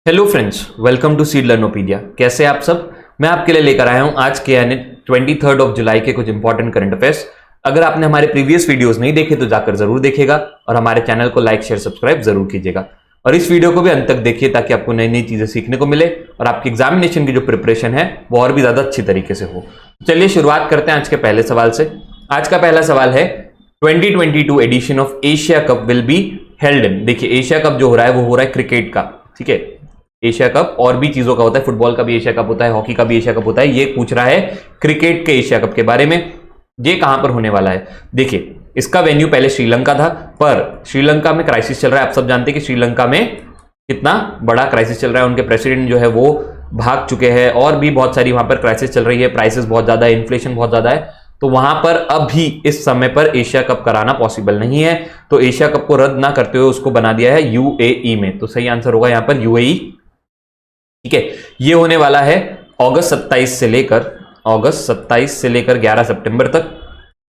Hello friends, welcome to Seed Learnopedia. कैसे आप सब? मैं आपके लिए लेकर आया हूं आज के यानी 23 ऑफ जुलाई के कुछ इंपॉर्टेंट करंट अफेयर्स। अगर आपने हमारे प्रीवियस वीडियोस नहीं देखे तो जाकर जरूर देखिएगा और हमारे चैनल को लाइक शेयर सब्सक्राइब जरूर कीजिएगा और इस वीडियो को भी अंत तक देखिए ताकि आपको नई नई चीजें सीखने को मिले और आपकी एग्जामिनेशन की जो प्रिपरेशन है वो और भी ज्यादा अच्छी तरीके से हो। चलिए शुरुआत करते हैं आज के पहले सवाल से। आज का पहला सवाल है 2022 edition of Asia Cup will be held in. देखिए एशिया कप जो हो रहा है वो हो रहा है क्रिकेट का, ठीक है। एशिया कप और भी चीजों का होता है, फुटबॉल का भी एशिया कप होता है, हॉकी का भी एशिया कप होता है। ये पूछ रहा है क्रिकेट के एशिया कप के बारे में। ये कहां पर होने वाला है? देखिए इसका वेन्यू पहले श्रीलंका था, पर श्रीलंका में क्राइसिस चल रहा है। आप सब जानते हैं कि श्रीलंका में कितना बड़ा क्राइसिस चल रहा है। उनके प्रेसिडेंट जो है वो भाग चुके हैं और भी बहुत सारी वहां पर क्राइसिस चल रही है। प्राइसेस बहुत ज्यादा है, इन्फ्लेशन बहुत ज्यादा है, तो वहां पर अभी इस समय पर एशिया कप कराना पॉसिबल नहीं है। तो एशिया कप को रद्द ना करते हुए उसको बना दिया है यूएई में। तो सही आंसर होगा यहां पर यूएई, ठीक है। ये होने वाला है अगस्त 27 से लेकर 11 सितंबर तक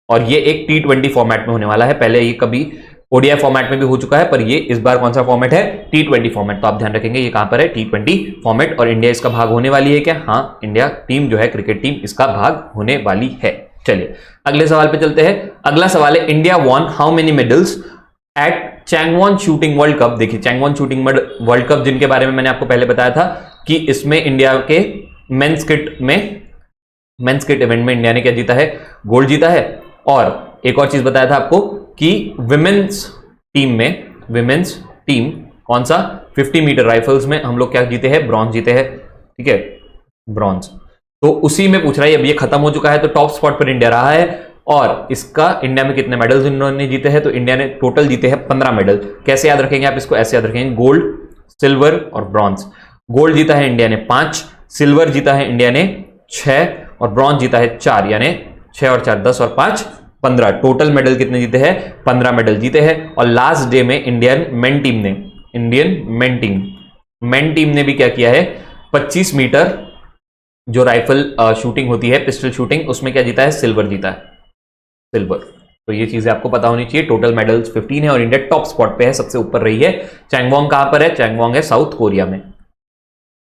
और ये एक T20 फॉर्मेट में होने वाला है। पहले ये कभी ओडीआई फॉर्मेट में भी हो चुका है, पर ये इस बार कौन सा फॉर्मेट है? T20 format. तो आप ध्यान रखेंगे ये कहां पर है? T20 format. और इंडिया इसका भाग होने वाली है क्या? हाँ, इंडिया टीम जो है क्रिकेट टीम इसका भाग होने वाली है। चलिए अगले सवाल पे चलते हैं। अगला सवाल है India won how many medals at Changwon shooting world cup. देखिए चैंगवॉन शूटिंग वर्ल्ड कप जिनके बारे में मैंने आपको पहले बताया था कि इसमें इंडिया के मेंस किट इवेंट में इंडिया ने क्या जीता है? गोल्ड जीता है। और एक और चीज बताया था आपको कि विमेंस टीम कौन सा? 50 मीटर राइफल्स में हम लोग क्या जीते हैं? ब्रॉन्ज जीते हैं, ठीक है, ब्रॉन्ज। तो उसी में पूछ रहा है, अब ये खत्म हो चुका है तो टॉप स्पॉट पर इंडिया रहा है। और इसका इंडिया में कितने मेडल्स इन्होंने जीते हैं? तो इंडिया ने टोटल जीते हैं 15 मेडल। कैसे याद रखेंगे आप इसको? ऐसे याद रखेंगे, गोल्ड, सिल्वर और ब्रॉन्ज। गोल्ड जीता है इंडिया ने 5, सिल्वर जीता है इंडिया ने 6 और ब्रॉन्ज जीता है 4, यानी 6 और 4 10 और 5 15। टोटल मेडल कितने जीते हैं? 15 मेडल जीते हैं। और लास्ट डे में इंडियन मेन टीम ने भी क्या किया है? 25 मीटर जो राइफल शूटिंग होती है, पिस्टल शूटिंग, उसमें क्या जीता है? सिल्वर जीता है, सिल्वर। तो ये चीजें आपको पता होनी चाहिए। टोटल मेडल्स 15 है और इंडिया टॉप स्पॉट पे है, सबसे ऊपर रही है। चैंगवॉन्ग कहां पर है? चैंगवॉन्ग है साउथ कोरिया में।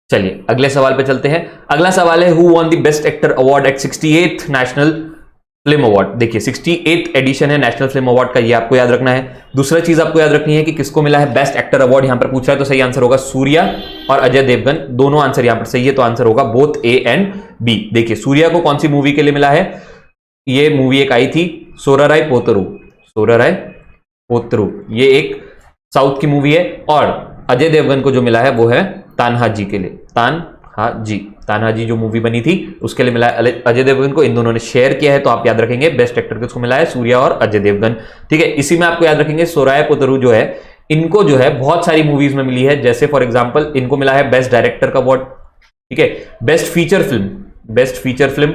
चलिए अगले सवाल पे चलते हैं। अगला सवाल है who won the best actor award eight 68th national film award. देखिए 68th एडिशन है नेशनल फिल्म अवार्ड का, ये आपको याद रखना है। दूसरा चीज आपको याद रखनी है कि किसको मिला है बेस्ट एक्टर अवार्ड। यहां पर पूछ रहा है तो सही आंसर होगा सूर्या और अजय देवगन। दोनों आंसर यहां पर सही है, तो आंसर होगा बोथ ए एंड बी। देखिए सूर्या को कौन सी मूवी के लिए मिला है? ये मूवी एक आई थी सोराराय पोतरू, ये एक साउथ की मूवी है। और अजय देवगन को जो मिला है वो है तान्हाजी के लिए। तान्हाजी जो मूवी बनी थी उसके लिए मिला है अजय देवगन को। इन दोनों ने शेयर किया है, तो आप याद रखेंगे बेस्ट एक्टर किसको मिला है? सूर्या और अजय देवगन, ठीक है। इसी में आपको याद रखेंगे सोराय पोतरू जो है, इनको जो है बहुत सारी मूवीज में मिली है। जैसे फॉर एग्जाम्पल इनको मिला है बेस्ट डायरेक्टर का अवार्ड, ठीक है। बेस्ट फीचर फिल्म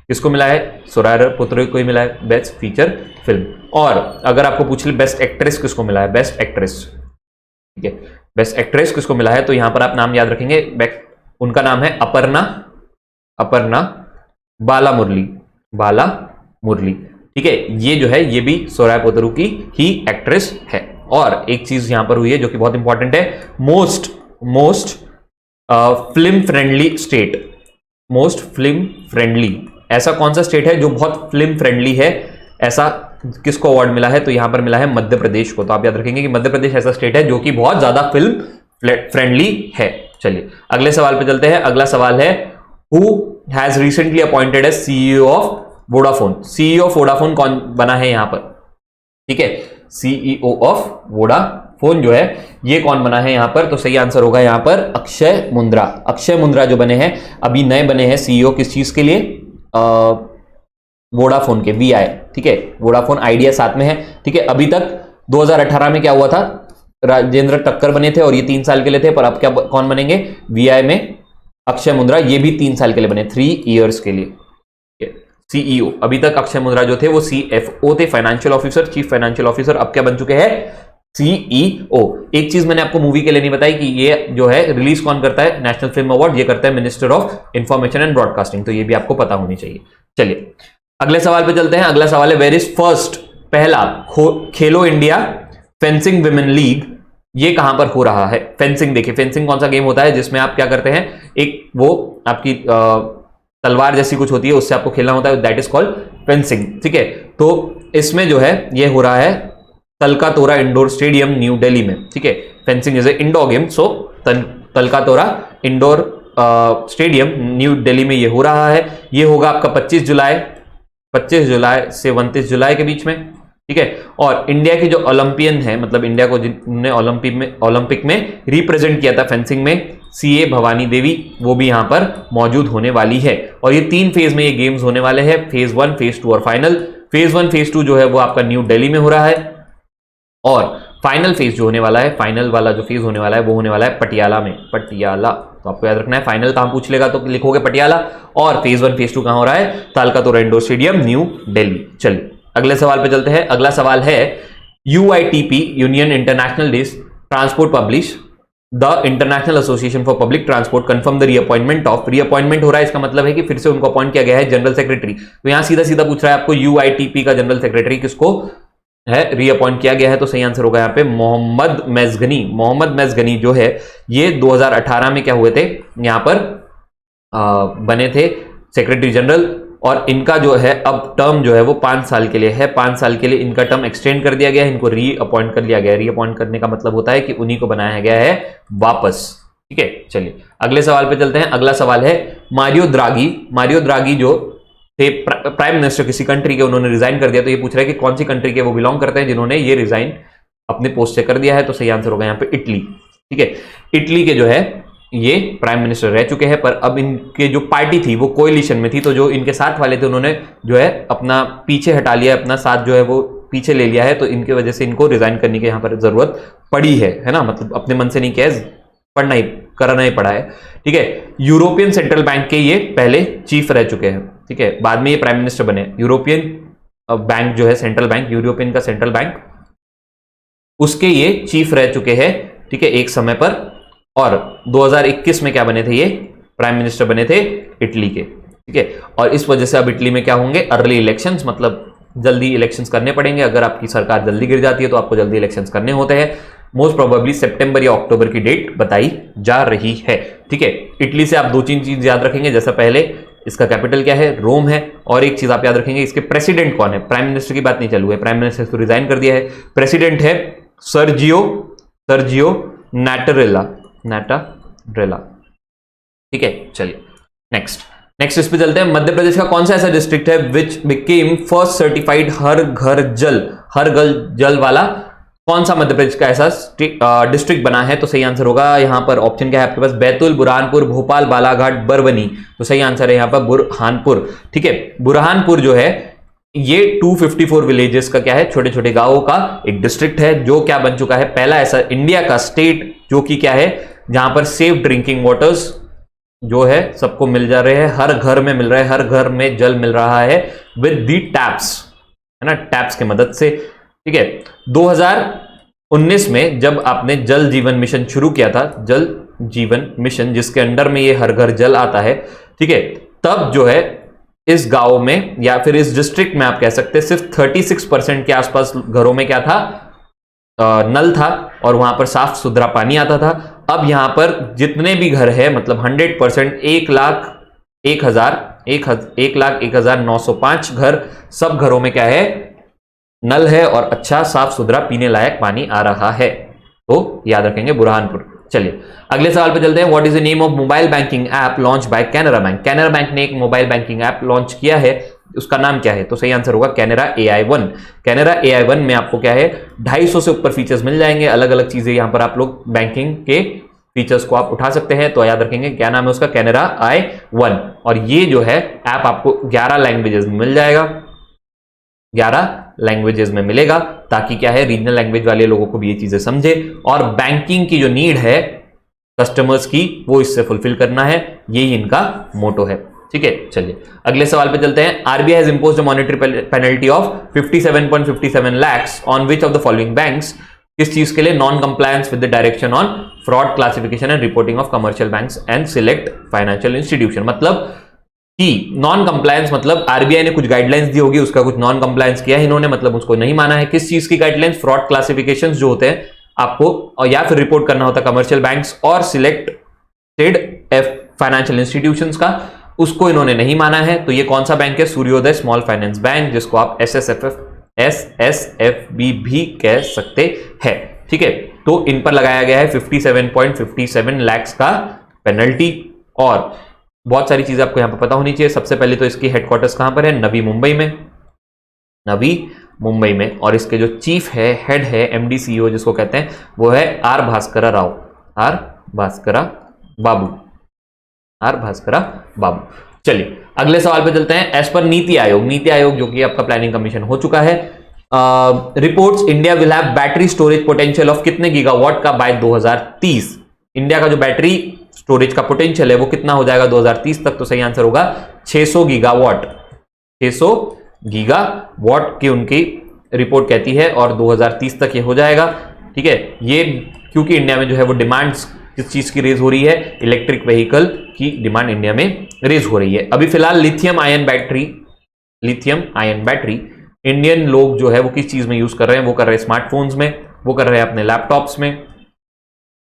किसको मिला है? सोराय पोतरू को ही मिला है बेस्ट फीचर फिल्म। और अगर आपको पूछ ले बेस्ट एक्ट्रेस किसको मिला है? बेस्ट एक्ट्रेस, ठीक है, बेस्ट एक्ट्रेस किसको मिला है? तो यहां पर आप नाम याद रखेंगे, उनका नाम है अपर्णा बाला मुरली, ठीक है। ये जो है ये भी सोराय पोतरू की ही एक्ट्रेस है। और एक चीज यहां पर हुई है जो कि बहुत इंपॉर्टेंट है, मोस्ट फिल्म फ्रेंडली, ऐसा कौन सा स्टेट है जो बहुत फिल्म फ्रेंडली है? ऐसा किसको अवार्ड मिला है? तो यहां पर मिला है मध्य प्रदेश को। तो आप याद रखेंगे कि मध्य प्रदेश ऐसा स्टेट है जो कि बहुत ज्यादा फिल्म फ्रेंडली है। चलिए अगले सवाल पे चलते हैं। अगला सवाल है who has recently appointed as CEO of Vodafone. CEO of Vodafone कौन बना है यहां पर? ठीक है, सीईओ ऑफ वोडाफोन जो है ये कौन बना है यहां पर? तो सही आंसर होगा यहां पर अक्षय मुंद्रा जो बने हैं, अभी नए बने हैं सीईओ किस चीज के लिए? वोडाफोन के, VI, ठीक है। वोडाफोन आइडिया साथ में है, ठीक है। अभी तक 2018 में क्या हुआ था? राजेंद्र टक्कर बने थे और ये 3 साल के लिए थे, पर अब क्या कौन बनेंगे? VI में अक्षय मुंद्रा, ये भी 3 साल के लिए बने, 3 इयर्स के लिए सीईओ। अभी तक अक्षय मुंद्रा जो थे वो CFO थे, financial officer, chief financial officer. अब क्या बन चुके हैं? CEO। एक चीज मैंने आपको मूवी के लिए नहीं बताई कि ये जो है रिलीज कौन करता है नेशनल फिल्म अवार्ड? ये करता है minister of information and broadcasting. तो ये भी आपको पता होनी चाहिए। चलिए अगले सवाल पे चलते हैं। अगला सवाल है वेयर इज फर्स्ट, पहला खेलो इंडिया फेंसिंग विमेन लीग ये कहां पर हो रहा है? फेंसिंग। देखिए फेंसिंग कौन सा गेम होता है जिसमें आप क्या करते हैं, एक वो आपकी तलवार जैसी कुछ होती है, उससे आपको खेलना होता है, दैट इज कॉल्ड फेंसिंग। ठीक है, तो इसमें जो है ये हो रहा है Talkatora indoor stadium New Delhi में। ठीक है, fencing is a indoor game, so Talkatora indoor stadium New Delhi में ये हो रहा है। ये होगा आपका 25 जुलाई से 29 जुलाई के बीच में। ठीक है, और इंडिया की जो ओलंपियन है, मतलब इंडिया को जिन्होंने ओलंपिक में रिप्रेजेंट किया था फेंसिंग में, सीए भवानी देवी, वो भी यहां पर मौजूद होने वाली है। और ये 3 फेज में ये गेम्स होने वाले हैं, फेज 1, फेज 2 और फाइनल। फेज 1 फेज 2 जो है वो आपका न्यू दिल्ली में हो रहा है, और फाइनल फेज जो होने वाला है, फाइनल वाला जो फेज होने वाला है वो होने वाला है पटियाला में। पटियाला, तो आपको याद रखना है, फाइनल कहां पूछ लेगा तो लिखोगे पटियाला, और फेज 1 फेज 2 कहां हो रहा है? तालकातोरा इंडोर स्टेडियम न्यू दिल्ली। चलिए अगले सवाल पे चलते हैं। अगला सवाल है UITP union international days transport publish the international association for public transport confirm the reappointment of. Reappointment हो रहा है, इसका मतलब है कि फिर से उनको अपॉइंट किया गया है जनरल सेक्रेटरी। तो यहां सीधा सीधा पूछ रहा है आपको UITP का जनरल सेक्रेटरी किसको है रीअपॉइंट किया गया है, तो सही आंसर होगा यहाँ पे मोहम्मद मेजगनी। मोहम्मद मेजगनी जो है ये 2018 में क्या हुए थे, यहां पर बने थे सेक्रेटरी जनरल, और इनका जो है अब टर्म जो है वो 5 साल के लिए है। 5 साल के लिए इनका टर्म एक्सटेंड कर दिया गया है, इनको रीअपॉइंट कर लिया गया है। रीअपॉइंट करने का मतलब होता है कि उन्हीं को बनाया गया है वापस। ठीक है, चलिए अगले सवाल पे चलते हैं। अगला सवाल है मारियो द्रागी जो थे प्राइम मिनिस्टर किसी कंट्री के, उन्होंने रिजाइन कर दिया। तो ये पूछ रहा है कि कौन सी कंट्री के वो बिलोंग करते हैं जिन्होंने ये रिजाइन अपने पोस्ट से कर दिया है, तो सही आंसर होगा यहाँ पे इटली। ठीक है, इटली के जो है ये प्राइम मिनिस्टर रह चुके हैं, पर अब इनके जो पार्टी थी वो कोएलिशन में थी, तो जो इनके साथ वाले थे उन्होंने जो है अपना पीछे हटा लिया, अपना साथ जो है वो पीछे ले लिया है, तो इनकी वजह से इनको रिजाइन करने की यहाँ पर जरूरत पड़ी है ना, मतलब अपने मन से नहीं किया, करना ही पड़ा है। ठीक है, यूरोपियन सेंट्रल बैंक के ये पहले चीफ रह चुके हैं। ठीक है, बाद में ये प्राइम मिनिस्टर बने। यूरोपियन बैंक जो है सेंट्रल बैंक, यूरोपियन का सेंट्रल बैंक, उसके ये चीफ रह चुके हैं। ठीक है, एक समय पर, और 2021 में क्या बने थे, ये प्राइम मिनिस्टर बने थे इटली के। ठीक है, और इस वजह से अब इटली में क्या होंगे, अर्ली इलेक्शंस, मतलब जल्दी इलेक्शंस करने पड़ेंगे। अगर आपकी सरकार जल्दी गिर जाती है तो आपको जल्दी इलेक्शंस करने होते हैं। मोस्ट प्रोबेबली सितंबर या अक्टूबर की डेट बताई जा रही है। ठीक है, इटली से आप 2-3 चीज याद रखेंगे, जैसा पहले इसका कैपिटल क्या है, रोम है, और एक चीज आप याद रखेंगे, इसके प्रेसिडेंट कौन है। प्राइम मिनिस्टर की बात नहीं चालू है, प्राइम मिनिस्टर तो रिजाइन कर दिया है, प्रेसिडेंट है सर्जियो नाटारेला। ठीक है, चलिए नेक्स्ट इस पे चलते हैं। मध्य प्रदेश का कौन सा ऐसा डिस्ट्रिक्ट है विच बिकेम फर्स्ट सर्टिफाइड हर घर जल वाला, कौन सा मध्य प्रदेश का ऐसा डिस्ट्रिक्ट बना है, तो सही आंसर होगा यहाँ पर, ऑप्शन क्या है आपके पास, बैतूल, बुरहानपुर, भोपाल, बालाघाट, बरबनी। तो सही आंसर है यहाँ पर बुरहानपुर। ठीक है, बुरहानपुर जो है ये 254 विलेजेस का क्या है, छोटे छोटे गांवों का एक डिस्ट्रिक्ट है, जो क्या बन चुका है, पहला ऐसा इंडिया का स्टेट जो कि क्या है, जहां पर सेफ ड्रिंकिंग वाटर्स जो है सबको मिल जा रहे हैं, हर घर में मिल रहा है, हर घर में जल मिल रहा है विद दी टैप्स, है ना, टैप्स की मदद से। ठीक है, 2019 में जब आपने जल जीवन मिशन शुरू किया था, जल जीवन मिशन जिसके अंडर में ये हर घर जल आता है, ठीक है, तब जो है इस गांव में या फिर इस डिस्ट्रिक्ट में आप कह सकते हैं सिर्फ 36% के आसपास घरों में क्या था, नल था, और वहां पर साफ सुथरा पानी आता था। अब यहां पर जितने भी घर है, मतलब 100%, 1,01,905 घर, सब घरों में क्या है, नल है और अच्छा साफ सुथरा पीने लायक पानी आ रहा है। तो याद रखेंगे बुरहानपुर। चलिए अगले सवाल पे चलते हैं। What is the name of mobile banking app launch by Canara bank. Canara bank ने एक मोबाइल बैंकिंग ऐप लॉन्च किया है, उसका नाम क्या है, तो सही आंसर होगा कैनरा AI1। कैनरा AI1 में आपको क्या है, 250 से ऊपर फीचर्स मिल जाएंगे, अलग अलग चीजें यहां पर आप लोग बैंकिंग के फीचर्स को आप उठा सकते हैं। तो याद रखेंगे क्या नाम है उसका, कैनरा I1। और ये जो है ऐप आपको 11 लैंग्वेजेस में मिल जाएगा, 11 लैंग्वेजेस में मिलेगा, ताकि क्या है, रीजनल लैंग्वेज वाले लोगों को भी ये चीजें समझे, और बैंकिंग की जो नीड है कस्टमर्स की वो इससे फुलफिल करना है, यही इनका मोटो है। ठीक है, चलिए अगले सवाल पे चलते हैं। RBI has imposed a monetary penalty of 57.57 lakhs on which of the following banks, किस चीज के लिए, non compliance with the direction on fraud classification and reporting of commercial banks and select financial institution. मतलब कि non compliance मतलब RBI ने कुछ guidelines दी होगी, उसका कुछ नॉन कंप्लायंस किया है इन्होंने, मतलब उसको नहीं माना है। किस चीज की गाइडलाइंस, फ्रॉड क्लासिफिकेशंस जो होते हैं आपको, और या फिर रिपोर्ट करना होता कमर्शियल बैंक्स और सिलेक्टेड फाइनेंशियल इंस्टीट्यूशंस का, उसको इन्होंने नहीं माना है। तो ये कौन सा बैंक है? सूर्योदय स्मॉल फाइनेंस बैंक, जिसको आप SSFB भी कह सकते हैं। ठीक है, तो इन पर लगाया गया है 57.57 लाख का पेनल्टी। और बहुत सारी चीजें आपको यहां पर पता होनी चाहिए। सबसे पहले तो इसकी हेडक्वार्टर्स कहां पर है? नवी मुंबई में, नवी मुंबई में। और इसके जो चीफ है, हेड है, MD CEO जिसको कहते हैं, वो है आर भास्करा राव, आर भास्करा बाबू। चलिए अगले सवाल पे चलते हैं। एज पर नीति आयोग, नीति आयोग जो कि आपका प्लानिंग कमीशन हो चुका है, reports India will have battery storage potential of कितने गीगावाट का बाय 2030। इंडिया का जो बैटरी स्टोरेज का पोटेंशियल है वो कितना हो जाएगा 2030 तक? तो सही आंसर होगा 600 गीगावाट। 600 गीगावाट की उनकी रिपोर्ट कहती है और 2030 तक ये हो जाएगा। ठीक है, ये क्योंकि इंडिया में जो है वो डिमांड किस चीज की रेज हो रही है? इलेक्ट्रिक व्हीकल की डिमांड इंडिया में रेज हो रही है। अभी फिलहाल लिथियम आयन बैटरी इंडियन लोग जो है वो किस चीज में यूज कर रहे हैं? वो कर रहे हैं स्मार्टफोन्स में, वो कर रहे हैं अपने लैपटॉप्स में,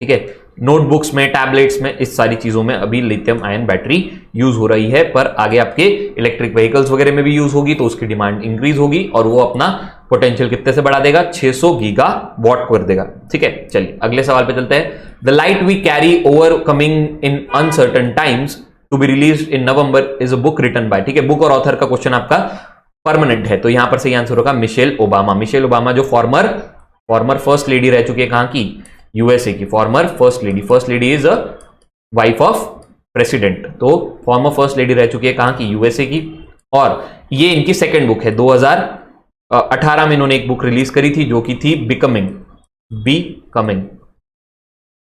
ठीक है, नोटबुक्स में, टैबलेट्स में, इस सारी चीजों में अभी लिथियम आयन बैटरी यूज हो रही है। पर आगे आपके इलेक्ट्रिक व्हीकल्स वगैरह में भी यूज होगी तो उसकी डिमांड इंक्रीज होगी और वो अपना पोटेंशियल कितने से बढ़ा देगा? 600 गीगावाट कर देगा। ठीक है, चलिए अगले सवाल पे चलते हैं। The light we carry overcoming in uncertain times to be released in November is a book written by. ठीक है, बुक और ऑथर का क्वेश्चन आपका परमानेंट है, तो यहां पर सही आंसर होगा मिशेल ओबामा। मिशेल ओबामा जो फॉर्मर फर्स्ट लेडी रह चुकी है, कहां की? यूएसए की farmer first lady. First lady is a wife of president, तो फॉर्मर फर्स्ट लेडी रह चुकी है कहां की? यूएसए की। और ये इनकी सेकंड बुक है। 2018 में इन्होंने एक बुक रिलीज करी थी जो कि थी बिकमिंग।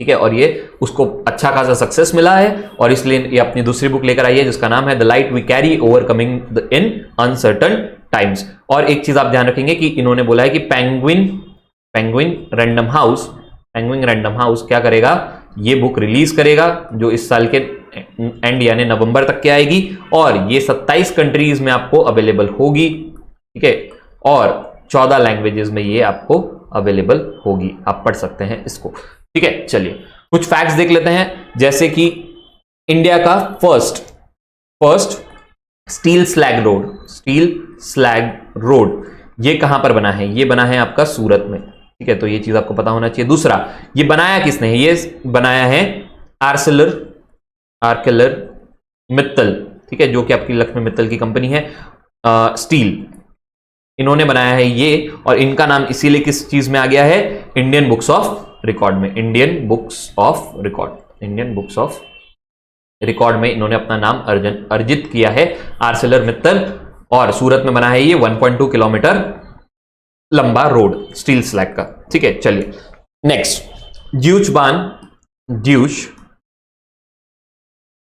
ठीक है, और ये उसको अच्छा खासा सक्सेस मिला है और इसलिए ये अपनी दूसरी बुक लेकर आई है जिसका नाम है the light we carry overcoming in uncertain times. और एक चीज आप ध्यान रखेंगे कि इन्होंने बोला है कि पेंगुइन रैंडम हाउस क्या करेगा? ये बुक रिलीज करेगा जो इस साल के एंड यानी नवंबर तक के आएगी और ये 27 कंट्रीज में आपको अवेलेबल होगी। ठीक है, और 14 लैंग्वेजेस में ये आपको अवेलेबल होगी, आप पढ़ सकते हैं इसको। ठीक है, चलिए कुछ फैक्ट्स देख लेते हैं, जैसे कि इंडिया का फर्स्ट स्टील स्लैग रोड ये कहां पर बना है? ये बना है आपका सूरत में। ठीक है, तो ये चीज आपको पता होना चाहिए। दूसरा, ये बनाया किसने है? ये बनाया है आर्केलर मित्तल। ठीक है, जो कि आपकी लक्ष्मी मित्तल की कंपनी है, स्टील, इन्होंने बनाया है ये। और इनका नाम इसीलिए किस चीज में आ गया है? इंडियन बुक्स ऑफ रिकॉर्ड में। इंडियन बुक्स ऑफ रिकॉर्ड में इन्होंने अपना नाम अर्जित किया है, आर्सेलर मित्तल। और सूरत में बना है ये 1.2 किलोमीटर लंबा रोड स्टील स्लैग का। ठीक है, चलिए नेक्स्ट, ड्यूश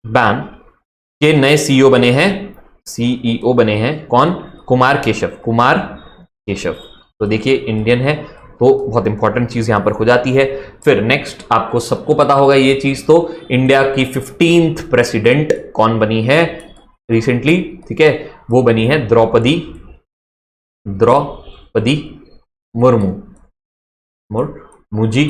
बान के नए सीईओ बने हैं कौन? कुमार केशव। तो देखिए इंडियन है तो बहुत इंपॉर्टेंट चीज यहां पर हो जाती है। फिर नेक्स्ट, आपको सबको पता होगा ये चीज, तो इंडिया की 15th प्रेसिडेंट कौन बनी है रिसेंटली? ठीक है, वो बनी है द्रौपदी मुर्मू जी।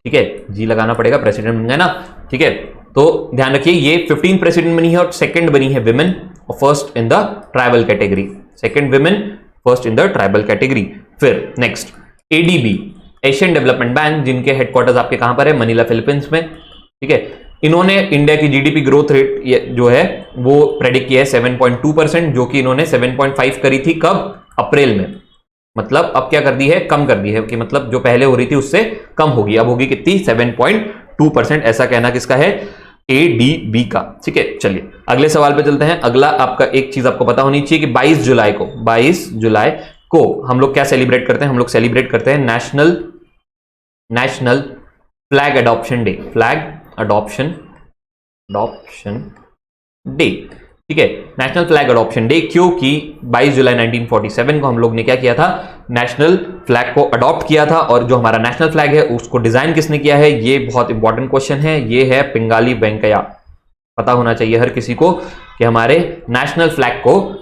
ठीक है, जी लगाना पड़ेगा, प्रेसिडेंट बन गए ना। ठीक है, तो ध्यान रखिए ये 15 प्रेसिडेंट बनी है और सेकंड बनी है विमेन और first in the tribal category. Second women, first in the tribal category. फिर next, ADB Asian Development Bank, जिनके हेडक्वार्टर्स आपके कहां पर है? मनीला, फिलीपींस में। ठीक है, इन्होंने इंडिया की GDP ग्रोथ रेट जो है वो प्रेडिक्ट किया है 7.2%, जो कि इन्होंने 7.5 करी थी कब? अप्रैल में। मतलब अब क्या कर दी है? कम कर दी है, कि मतलब जो पहले हो रही थी उससे कम होगी। अब होगी कितनी? 7.2%। ऐसा कहना किसका है? ADB का। ठीक है, चलिए अगले सवाल पे चलते हैं। अगला आपका एक चीज आपको पता होनी चाहिए कि 22 जुलाई को हम लोग क्या सेलिब्रेट करते हैं? हम लोग सेलिब्रेट करते हैं नेशनल फ्लैग अडॉप्शन डे। ठीक है, नेशनल फ्लैग अडॉप्शन डे, क्योंकि 22 जुलाई 1947 को हम लोग ने क्या किया था? नेशनल फ्लैग को अडॉप्ट किया था। और जो हमारा नेशनल फ्लैग है उसको डिजाइन किसने किया है? ये बहुत इंपॉर्टेंट क्वेश्चन है। ये है पिंगाली वेंकैया। पता होना चाहिए हर किसी को कि हमारे नेशनल फ्लैग को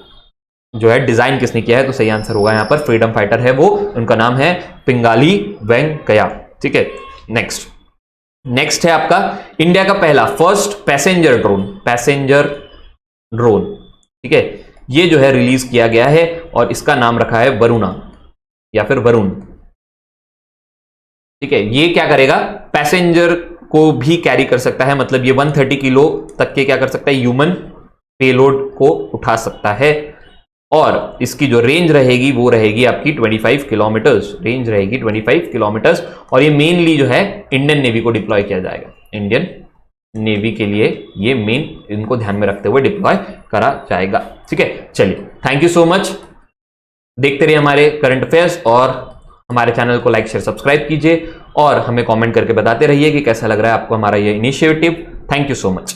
जो है डिजाइन किसने किया है। तो सही आंसर होगा यहाँ पर फ्रीडम फाइटर है वो, उनका नाम है पिंगाली वेंकैया। ठीक है, नेक्स्ट है आपका इंडिया का पहला फर्स्ट पैसेंजर ड्रोन, ठीक है, ये जो है रिलीज किया गया है और इसका नाम रखा है वरुणा या फिर वरुण, ठीक है। ये क्या करेगा, पैसेंजर को भी कैरी कर सकता है, मतलब ये 130 किलो तक के क्या कर सकता है, ह्यूमन पेलोड को उठा सकता है। और इसकी जो रेंज रहेगी वो रहेगी आपकी 25 किलोमीटर्स, रेंज रहेगी 25 किलोमीटर्स। और ये मेनली जो है इंडियन नेवी को डिप्लॉय किया जाएगा, इंडियन नेवी के लिए ये मेन इनको ध्यान में रखते हुए डिप्लॉय करा जाएगा, ठीक है। चलिए, थैंक यू सो मच। देखते रहिए हमारे करंट अफेयर्स और हमारे चैनल को लाइक शेयर सब्सक्राइब कीजिए और हमें कमेंट करके बताते रहिए कि कैसा लग रहा है आपको हमारा ये initiative. Thank you so much.